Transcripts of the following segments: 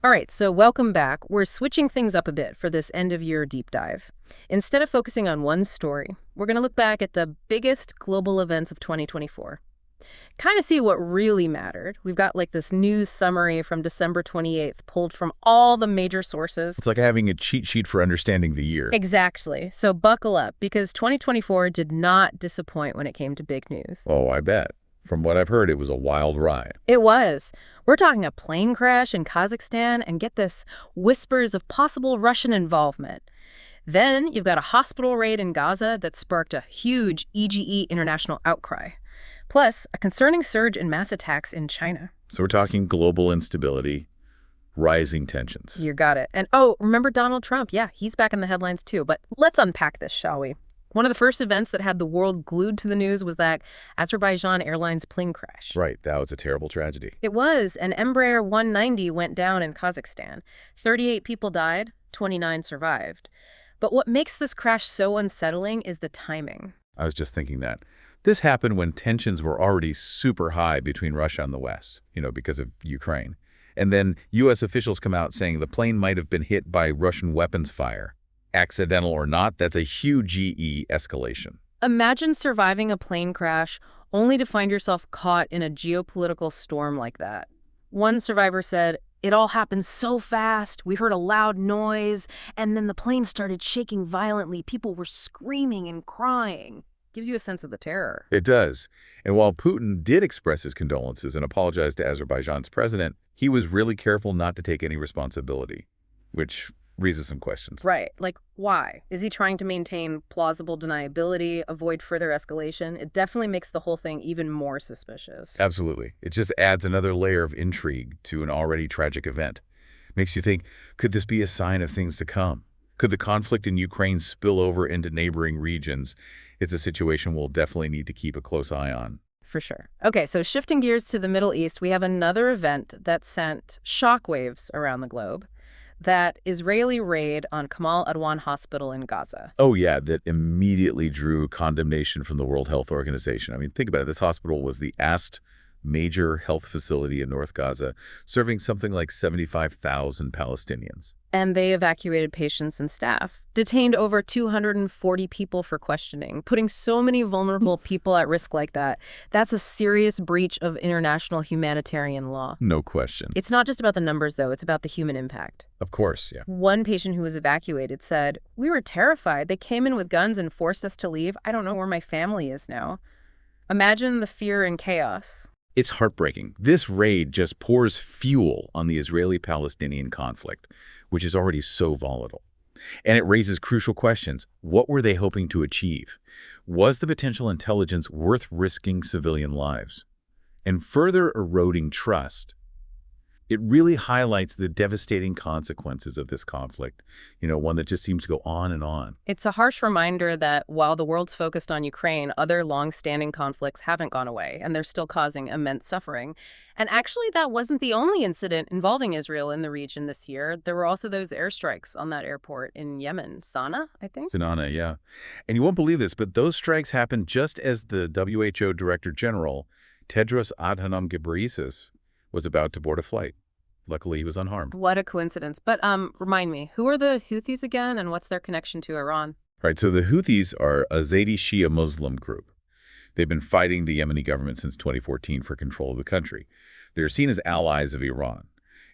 All right, so welcome back. We're switching things up a bit for this end-of-year deep dive. Instead of focusing on one story, we're going to look back at the biggest global events of 2024. Kind of see what really mattered. We've got like this news summary from December 28th pulled from all the major sources. It's like having a cheat sheet for understanding the year. Exactly. So buckle up, because 2024 did not disappoint when it came to big news. Oh, I bet. From what I've heard, it was a wild ride. It was. We're talking a plane crash in Kazakhstan, and get this, whispers of possible Russian involvement. Then you've got a hospital raid in Gaza that sparked a huge EGE international outcry. Plus, a concerning surge in mass attacks in China. So we're talking global instability, rising tensions. You got it. And oh, remember Donald Trump? Yeah, he's back in the headlines too. But let's unpack this, shall we? One of the first events that had the world glued to the news was that Azerbaijan Airlines plane crash. Right, that was a terrible tragedy. It was. An Embraer 190 went down in Kazakhstan. 38 people died, 29 survived. But what makes this crash so unsettling is the timing. I was just thinking that. This happened when tensions were already super high between Russia and the West, because of Ukraine. And then U.S. officials come out saying the plane might have been hit by Russian weapons fire. Accidental or not, that's a huge GE escalation. Imagine surviving a plane crash only to find yourself caught in a geopolitical storm like that. One survivor said, "It all happened so fast. We heard a loud noise, and then the plane started shaking violently. People were screaming and crying." Gives you a sense of the terror. It does. And while Putin did express his condolences and apologize to Azerbaijan's president, he was really careful not to take any responsibility, which raises some questions. Right. Like, why? Is he trying to maintain plausible deniability, avoid further escalation? It definitely makes the whole thing even more suspicious. Absolutely. It just adds another layer of intrigue to an already tragic event. Makes you think, could this be a sign of things to come? Could the conflict in Ukraine spill over into neighboring regions? It's a situation we'll definitely need to keep a close eye on. For sure. Okay, so shifting gears to the Middle East, we have another event that sent shockwaves around the globe. That Israeli raid on Kamal Adwan Hospital in Gaza. Oh, yeah, that immediately drew condemnation from the World Health Organization. I mean, think about it. This hospital was the major health facility in North Gaza, serving something like 75,000 Palestinians. And they evacuated patients and staff, detained over 240 people for questioning, putting so many vulnerable people at risk like that. That's a serious breach of international humanitarian law. No question. It's not just about the numbers, though. It's about the human impact. Of course, yeah. One patient who was evacuated said, "We were terrified. They came in with guns and forced us to leave. I don't know where my family is now." Imagine the fear and chaos. It's heartbreaking. This raid just pours fuel on the Israeli-Palestinian conflict, which is already so volatile. And it raises crucial questions. What were they hoping to achieve? Was the potential intelligence worth risking civilian lives? And further eroding trust, it really highlights the devastating consequences of this conflict, one that just seems to go on and on. It's a harsh reminder that while the world's focused on Ukraine, other long-standing conflicts haven't gone away, and they're still causing immense suffering. And actually, that wasn't the only incident involving Israel in the region this year. There were also those airstrikes on that airport in Yemen, Sana'a, I think? Sana'a, yeah. And you won't believe this, but those strikes happened just as the WHO Director General, Tedros Adhanom Ghebreyesus, was about to board a flight. Luckily, he was unharmed. What a coincidence. But remind me, who are the Houthis again, and what's their connection to Iran? Right, so the Houthis are a Zaidi Shia Muslim group. They've been fighting the Yemeni government since 2014 for control of the country. They're seen as allies of Iran.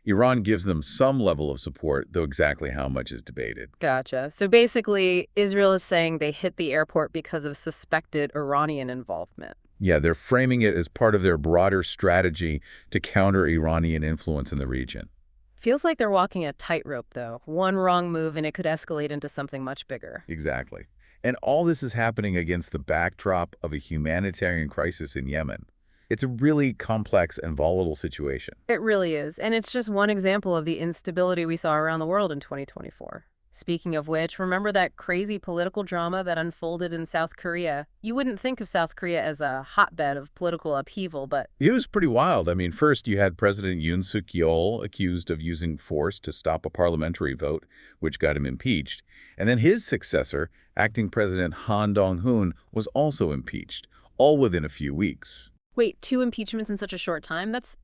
Iran gives them some level of support, though exactly how much is debated. Gotcha. So basically, Israel is saying they hit the airport because of suspected Iranian involvement. Yeah, they're framing it as part of their broader strategy to counter Iranian influence in the region. Feels like they're walking a tightrope, though. One wrong move and it could escalate into something much bigger. Exactly. And all this is happening against the backdrop of a humanitarian crisis in Yemen. It's a really complex and volatile situation. It really is. And it's just one example of the instability we saw around the world in 2024. Speaking of which, remember that crazy political drama that unfolded in South Korea? You wouldn't think of South Korea as a hotbed of political upheaval, but it was pretty wild. I mean, first you had President Yoon Suk-yeol accused of using force to stop a parliamentary vote, which got him impeached. And then his successor, acting President Han Dong-hoon, was also impeached, all within a few weeks. Wait, 2 impeachments in such a short time? That's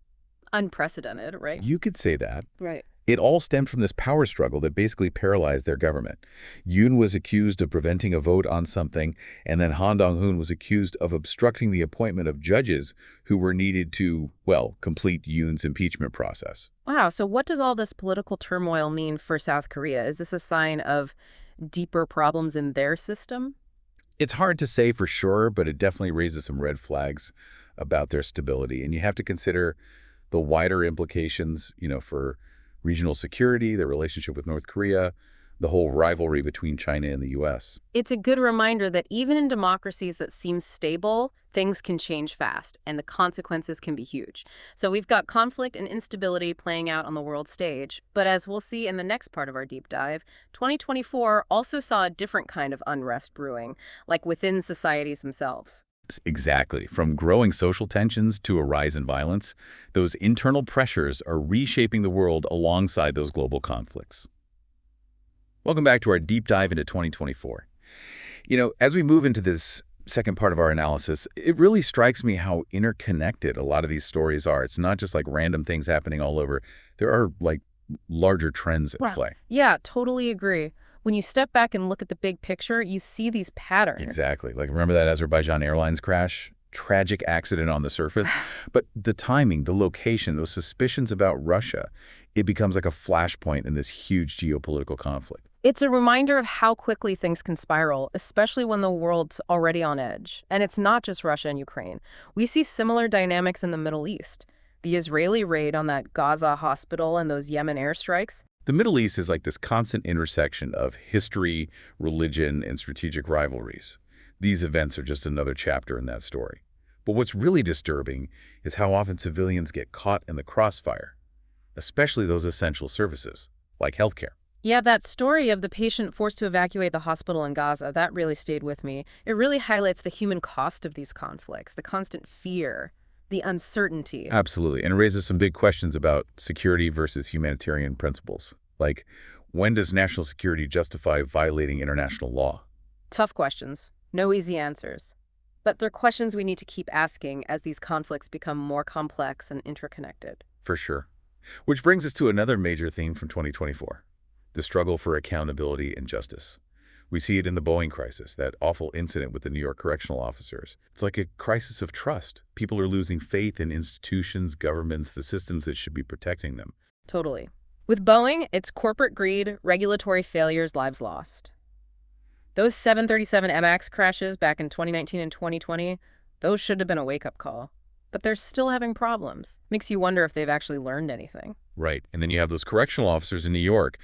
unprecedented, right? You could say that. Right. It all stemmed from this power struggle that basically paralyzed their government. Yoon was accused of preventing a vote on something, and then Han Dong-hoon was accused of obstructing the appointment of judges who were needed to, well, complete Yoon's impeachment process. Wow, so what does all this political turmoil mean for South Korea? Is this a sign of deeper problems in their system? It's hard to say for sure, but it definitely raises some red flags about their stability. And you have to consider the wider implications, for regional security, their relationship with North Korea, the whole rivalry between China and the U.S. It's a good reminder that even in democracies that seem stable, things can change fast, and the consequences can be huge. So we've got conflict and instability playing out on the world stage. But as we'll see in the next part of our deep dive, 2024 also saw a different kind of unrest brewing, like within societies themselves. Exactly. From growing social tensions to a rise in violence, those internal pressures are reshaping the world alongside those global conflicts. Welcome back to our deep dive into 2024. As we move into this second part of our analysis, it really strikes me how interconnected a lot of these stories are. It's not just like random things happening all over. There are like larger trends at play. Yeah, totally agree. When you step back and look at the big picture, you see these patterns. Exactly. Like, remember that Azerbaijan Airlines crash? Tragic accident on the surface. But the timing, the location, those suspicions about Russia, it becomes like a flashpoint in this huge geopolitical conflict. It's a reminder of how quickly things can spiral, especially when the world's already on edge. And it's not just Russia and Ukraine. We see similar dynamics in the Middle East. The Israeli raid on that Gaza hospital and those Yemen airstrikes. The Middle East is like this constant intersection of history, religion, and strategic rivalries. These events are just another chapter in that story. But what's really disturbing is how often civilians get caught in the crossfire, especially those essential services, like healthcare. Yeah, that story of the patient forced to evacuate the hospital in Gaza, that really stayed with me. It really highlights the human cost of these conflicts, the constant fear, the uncertainty. Absolutely, and it raises some big questions about security versus humanitarian principles. Like, when does national security justify violating international law? Tough questions. No easy answers. But they're questions we need to keep asking as these conflicts become more complex and interconnected. For sure. Which brings us to another major theme from 2024. The struggle for accountability and justice. We see it in the Boeing crisis, that awful incident with the New York correctional officers. It's like a crisis of trust. People are losing faith in institutions, governments, the systems that should be protecting them. Totally. With Boeing, it's corporate greed, regulatory failures, lives lost. Those 737 MAX crashes back in 2019 and 2020, those should have been a wake-up call. But they're still having problems. Makes you wonder if they've actually learned anything. Right. And then you have those correctional officers in New York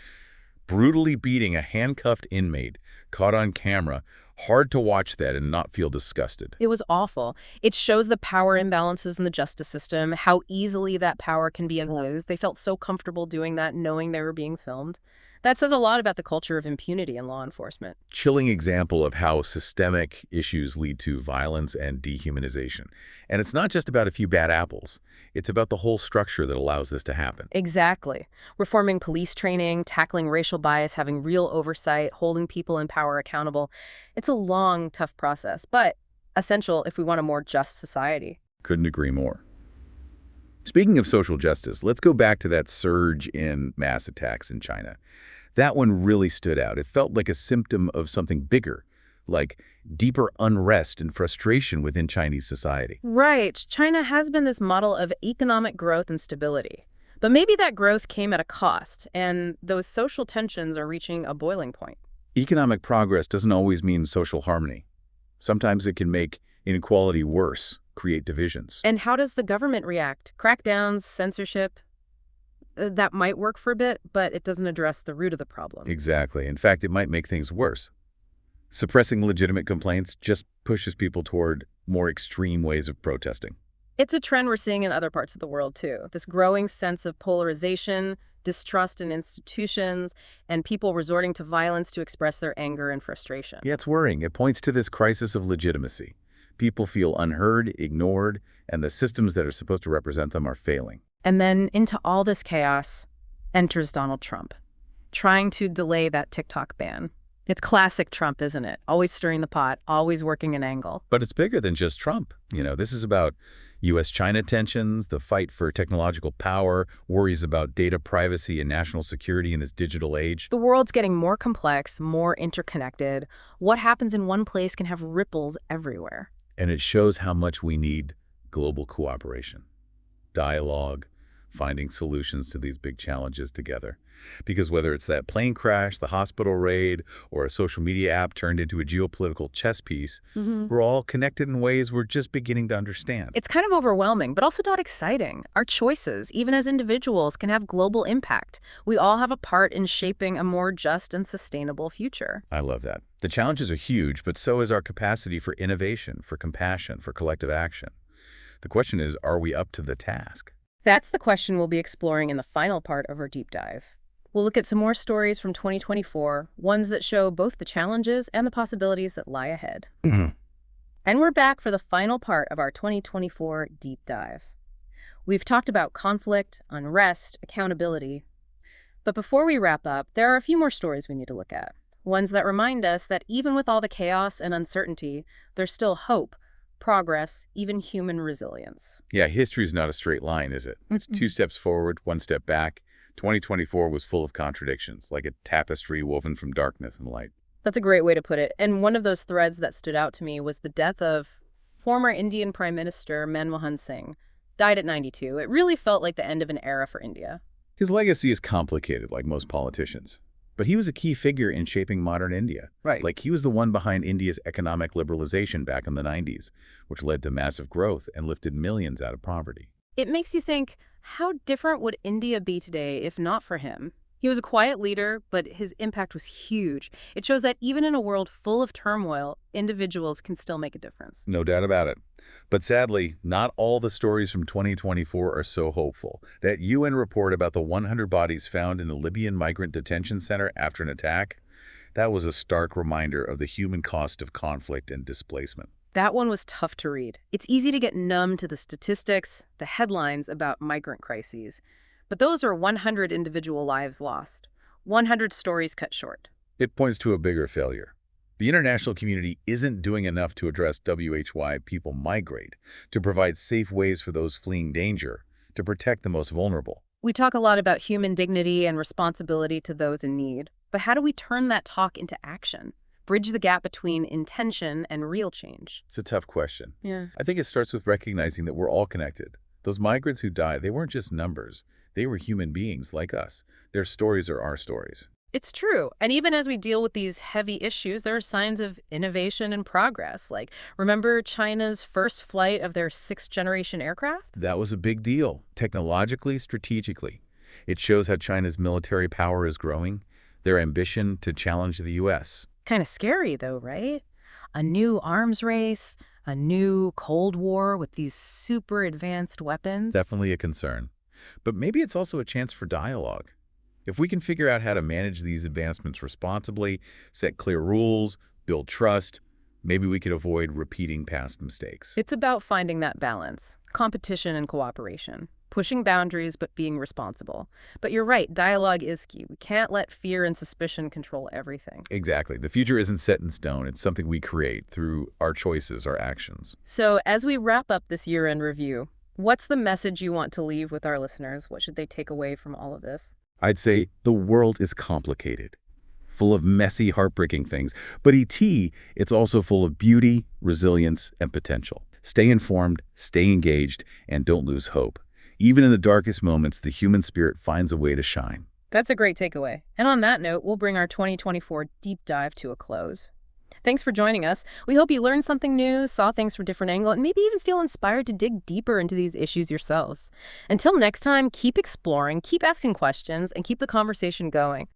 brutally beating a handcuffed inmate, caught on camera. Hard to watch that and not feel disgusted. It was awful. It shows the power imbalances in the justice system, how easily that power can be abused. They felt so comfortable doing that, knowing they were being filmed. That says a lot about the culture of impunity in law enforcement. Chilling example of how systemic issues lead to violence and dehumanization. And it's not just about a few bad apples. It's about the whole structure that allows this to happen. Exactly. Reforming police training, tackling racial bias, having real oversight, holding people in power accountable. It's a long, tough process, but essential if we want a more just society. Couldn't agree more. Speaking of social justice, let's go back to that surge in mass attacks in China. That one really stood out. It felt like a symptom of something bigger, like deeper unrest and frustration within Chinese society. Right. China has been this model of economic growth and stability. But maybe that growth came at a cost, and those social tensions are reaching a boiling point. Economic progress doesn't always mean social harmony. Sometimes it can make inequality worse, create divisions. And how does the government react? Crackdowns, censorship? That might work for a bit, but it doesn't address the root of the problem. Exactly. In fact, it might make things worse. Suppressing legitimate complaints just pushes people toward more extreme ways of protesting. It's a trend we're seeing in other parts of the world, too. This growing sense of polarization, distrust in institutions, and people resorting to violence to express their anger and frustration. Yeah, it's worrying. It points to this crisis of legitimacy. People feel unheard, ignored, and the systems that are supposed to represent them are failing. And then into all this chaos enters Donald Trump, trying to delay that TikTok ban. It's classic Trump, isn't it? Always stirring the pot, always working an angle. But it's bigger than just Trump. This is about U.S.-China tensions, the fight for technological power, worries about data privacy and national security in this digital age. The world's getting more complex, more interconnected. What happens in one place can have ripples everywhere. And it shows how much we need global cooperation, dialogue, finding solutions to these big challenges together. Because whether it's that plane crash, the hospital raid, or a social media app turned into a geopolitical chess piece, we're all connected in ways we're just beginning to understand. It's kind of overwhelming, but also not exciting. Our choices, even as individuals, can have global impact. We all have a part in shaping a more just and sustainable future. I love that. The challenges are huge, but so is our capacity for innovation, for compassion, for collective action. The question is, are we up to the task? That's the question we'll be exploring in the final part of our deep dive. We'll look at some more stories from 2024, ones that show both the challenges and the possibilities that lie ahead. And we're back for the final part of our 2024 deep dive. We've talked about conflict, unrest, accountability. But before we wrap up, there are a few more stories we need to look at. Ones that remind us that even with all the chaos and uncertainty, there's still hope, progress, even human resilience. Yeah, history is not a straight line, is it? It's 2 steps forward, 1 step back. 2024 was full of contradictions, like a tapestry woven from darkness and light. That's a great way to put it. And one of those threads that stood out to me was the death of former Indian Prime Minister Manmohan Singh. Died at 92. It really felt like the end of an era for India. His legacy is complicated, like most politicians. But he was a key figure in shaping modern India. Right. Like, he was the one behind India's economic liberalization back in the 90s, which led to massive growth and lifted millions out of poverty. It makes you think, how different would India be today if not for him? He was a quiet leader, but his impact was huge. It shows that even in a world full of turmoil, individuals can still make a difference. No doubt about it. But sadly, not all the stories from 2024 are so hopeful. That UN report about the 100 bodies found in a Libyan migrant detention center after an attack, that was a stark reminder of the human cost of conflict and displacement. That one was tough to read. It's easy to get numb to the statistics, the headlines about migrant crises. But those are 100 individual lives lost, 100 stories cut short. It points to a bigger failure. The international community isn't doing enough to address why people migrate, to provide safe ways for those fleeing danger, to protect the most vulnerable. We talk a lot about human dignity and responsibility to those in need. But how do we turn that talk into action? Bridge the gap between intention and real change? It's a tough question. Yeah. I think it starts with recognizing that we're all connected. Those migrants who died, they weren't just numbers. They were human beings like us. Their stories are our stories. It's true. And even as we deal with these heavy issues, there are signs of innovation and progress. Like, remember China's first flight of their 6th-generation aircraft? That was a big deal, technologically, strategically. It shows how China's military power is growing, their ambition to challenge the U.S. Kind of scary, though, right? A new arms race, a new Cold War with these super advanced weapons. Definitely a concern. But maybe it's also a chance for dialogue. If we can figure out how to manage these advancements responsibly, set clear rules, build trust, maybe we could avoid repeating past mistakes. It's about finding that balance, competition and cooperation, pushing boundaries but being responsible. But you're right, dialogue is key. We can't let fear and suspicion control everything. Exactly. The future isn't set in stone. It's something we create through our choices, our actions. So as we wrap up this year-end review, what's the message you want to leave with our listeners? What should they take away from all of this? I'd say the world is complicated, full of messy, heartbreaking things. But it's also full of beauty, resilience, and potential. Stay informed, stay engaged, and don't lose hope. Even in the darkest moments, the human spirit finds a way to shine. That's a great takeaway. And on that note, we'll bring our 2024 deep dive to a close. Thanks for joining us. We hope you learned something new, saw things from a different angle, and maybe even feel inspired to dig deeper into these issues yourselves. Until next time, keep exploring, keep asking questions, and keep the conversation going.